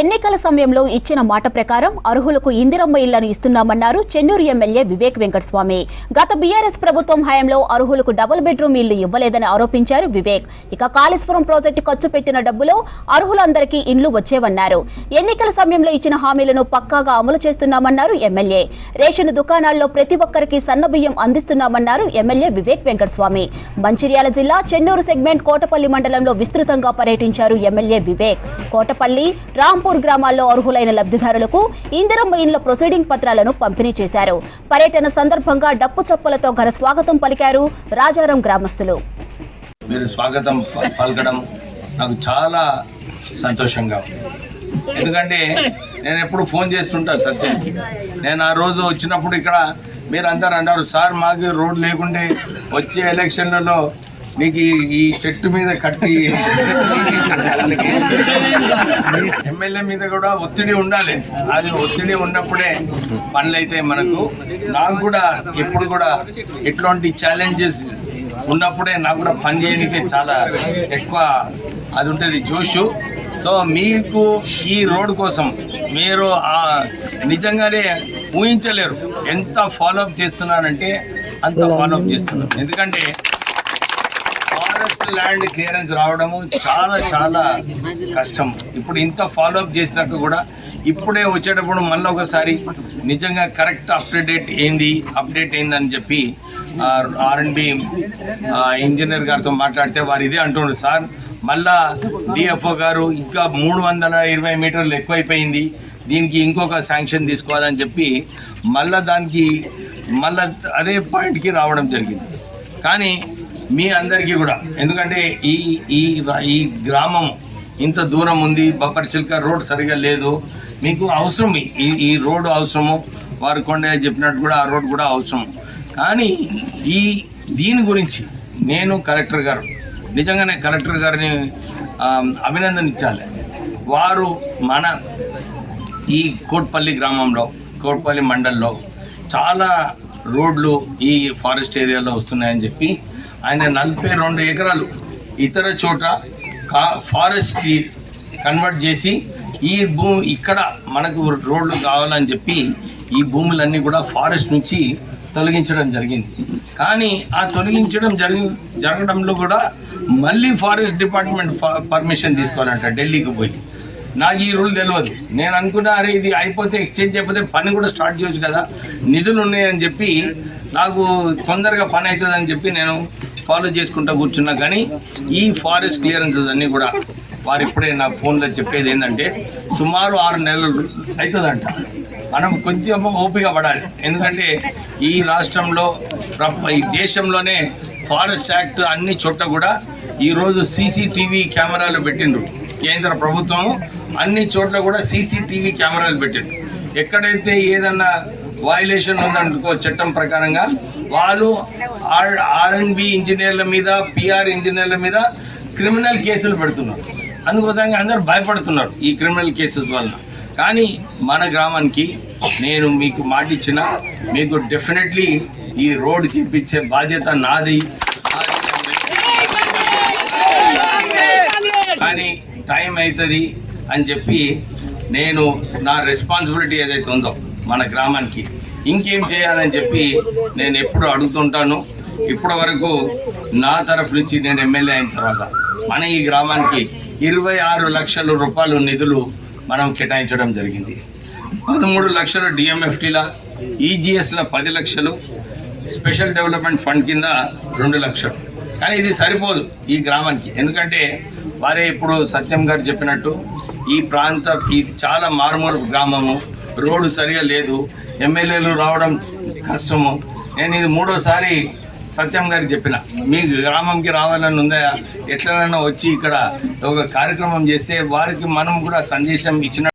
ఎన్నికల సమయంలో ఇచ్చిన మాట ప్రకారం అర్హులకు ఇందిరమ్మ ఇళ్లను ఇస్తున్నామన్నారు చెన్నూరు ఎమ్మెల్యే వివేక్ వెంకటస్వామి. గత బీఆర్ఎస్ ప్రభుత్వం హయాంలో అర్హులకు డబుల్ బెడ్రూమ్ ఇళ్లు ఇవ్వలేదని ఆరోపించారు వివేక్. ఇక కాళేశ్వరం ప్రాజెక్టు ఖర్చు పెట్టిన డబ్బులో అర్హులందరికీ ఇండ్లు వచ్చేవన్నారు. ఎన్నికల సమయంలో ఇచ్చిన హామీలను పక్కాగా అమలు చేస్తున్నామన్నారు ఎమ్మెల్యే. రేషన్ దుకాణాల్లో ప్రతి ఒక్కరికి సన్నబియ్యం అందిస్తున్నామన్నారు ఎమ్మెల్యే వివేక్ వెంకటస్వామి. మంచిర్యాల జిల్లా చెన్నూరు సెగ్మెంట్ కోటపల్లి మండలంలో విస్తృతంగా పర్యటించారు ఎమ్మెల్యే వివేక్. కోటపల్లి రాంపూర్ గ్రామాల్లో అర్హులైన లబ్ధిదారులకు ఇందిరమ్మ ఇండ్ల ప్రొసీడింగ్ పత్రాలను పంపిణీ చేశారు. పర్యటన సందర్భంగా డప్పు చప్పులతో ఘన స్వాగతం పలికారు రాజారం గ్రామస్తులు. మీరు స్వాగతం పలకడం నాకు చాలా సంతోషంగా ఉంది. ఎందుకంటే నేను ఎప్పుడు ఫోన్ చేస్తుంటా సత్యంకి. నేను ఆ రోజు వచ్చినప్పుడు ఇక్కడ మీరు అందరు అన్నారు, సార్ మాకు రోడ్ లేకుంటే వచ్చే ఎలక్షన్లలో నీకు ఈ చెట్టు మీద కట్టి ఎమ్మెల్యే మీద కూడా ఒత్తిడి ఉండాలి. అది ఒత్తిడి ఉన్నప్పుడే పనులు అయితే మనకు. నాకు కూడా ఎప్పుడు కూడా ఎట్లాంటి ఛాలెంజెస్ ఉన్నప్పుడే నాకు కూడా పని చేయడానికి చాలా ఎక్కువ అది ఉంటుంది జోషు. సో మీకు ఈ రోడ్ కోసం మీరు నిజంగానే ఊహించలేరు ఎంత ఫాలోఅప్ చేస్తున్నారంటే అంత ఫాలోఅప్ చేస్తున్నారు. ఎందుకంటే ఫారెస్ట్ ల్యాండ్ క్లియరెన్స్ రావడము చాలా చాలా కష్టం. ఇప్పుడు ఇంత ఫాలోఅప్ చేసినాక కూడా ఇప్పుడే వచ్చేటప్పుడు మళ్ళీ ఒకసారి నిజంగా కరెక్ట్ అప్డేట్ ఏందని చెప్పి R&B ఇంజనీర్ గారితో మాట్లాడితే వారు ఇదే అంటున్నారు, సార్ మళ్ళా డిఎఫ్ఓ గారు ఇంకా 320 మీటర్లు ఎక్కువైపోయింది, దీనికి ఇంకొక శాంక్షన్ తీసుకోవాలని చెప్పి మళ్ళా అదే పాయింట్కి రావడం జరిగింది. కానీ మీ అందరికీ కూడా ఎందుకంటే ఈ గ్రామం ఇంత దూరం ఉంది, బొబ్బర్చిల్క రోడ్ సరిగా లేదు, మీకు అవసరం ఈ రోడ్డు అవసరము. వారు కొండ చెప్పినట్టు కూడా ఆ రోడ్ కూడా అవసరం. కానీ దీని గురించి నేను కలెక్టర్ గారు నిజంగానే కలెక్టర్ గారిని అభినందనించాలి. వారు మన ఈ కోట్పల్లి గ్రామంలో కోట్పల్లి మండల్లో చాలా రోడ్లు ఈ ఫారెస్ట్ ఏరియాలో వస్తున్నాయని చెప్పి ఆయన 42 ఎకరాలు ఇతర చోట ఫారెస్ట్కి కన్వర్ట్ చేసి ఈ భూమి ఇక్కడ మనకు రోడ్లు కావాలని చెప్పి ఈ భూములన్నీ కూడా ఫారెస్ట్ నుంచి తొలగించడం జరిగింది. కానీ ఆ తొలగించడం జరగడంలో కూడా మళ్ళీ ఫారెస్ట్ డిపార్ట్మెంట్ పర్మిషన్ తీసుకోవాలంట ఢిల్లీకి పోయి. నాకు ఈ రూల్ తెలియదు. నేను అనుకున్నా అరే ఇది అయిపోతే ఎక్స్చేంజ్ అయిపోతే పని కూడా స్టార్ట్ చేయొచ్చు కదా, నిధులు ఉన్నాయని చెప్పి నాకు తొందరగా పని అవుతుందని చెప్పి నేను ఫాలో చేసుకుంటూ కూర్చున్నా. కానీ ఈ ఫారెస్ట్ క్లియరెన్సెస్ అన్నీ కూడా వారు ఇప్పుడే నా ఫోన్లో చెప్పేది ఏంటంటే సుమారు 6 నెలలు అవుతుందంట. మనం కొంచెం ఓపిక పడాలి. ఎందుకంటే ఈ రాష్ట్రంలో ఈ దేశంలోనే ఫారెస్ట్ యాక్ట్ అన్ని చోట్ల కూడా ఈరోజు CCTV కెమెరాలు పెట్టిండ్రు. కేంద్ర ప్రభుత్వం అన్ని చోట్ల కూడా CCTV కెమెరాలు పెట్టిండ్రు. ఎక్కడైతే ఏదన్నా వయలేషన్ ఉందనుకో చట్టం ప్రకారంగా వాళ్ళు R&B ఇంజనీర్ల మీద PR ఇంజనీర్ల మీద క్రిమినల్ కేసులు పెడుతున్నారు. అందుకోసంగా అందరూ భయపడుతున్నారు ఈ క్రిమినల్ కేసెస్ వల్ల. కానీ మన గ్రామానికి నేను మీకు మాట ఇచ్చిన, మీకు డెఫినెట్లీ ఈ రోడ్ చేపించే బాధ్యత నాది. కానీ టైం అవుతుంది అని చెప్పి నేను నా రెస్పాన్సిబిలిటీ ఏదైతే ఉందో మన గ్రామానికి ఇంకేం చేయాలని చెప్పి నేను ఎప్పుడు అడుగుతుంటాను. ఇప్పటి వరకు నా తరఫు నుంచి నేను ఎమ్మెల్యే అయిన తర్వాత మన ఈ గ్రామానికి 26 లక్షల రూపాయలు నిధులు మనం కేటాయించడం జరిగింది. 13 లక్షలు DMFTల, EGSల 10 లక్షలు, స్పెషల్ డెవలప్మెంట్ ఫండ్ కింద 2 లక్షలు. కానీ ఇది సరిపోదు ఈ గ్రామానికి. ఎందుకంటే వారే ఇప్పుడు సత్యం గారు చెప్పినట్టు ఈ ఇది చాలా మారుమూరు గ్రామము, రోడ్డు సరిగా లేదు, ఎమ్మెల్యేలు రావడం కష్టము. నేను ఇది 3వసారి సత్యం గారికి చెప్పిన, మీ గ్రామంకి రావాలని ఉందా, ఎట్లనైనా వచ్చి ఇక్కడ ఒక కార్యక్రమం చేస్తే వారికి మనం కూడా సందేశం ఇచ్చిన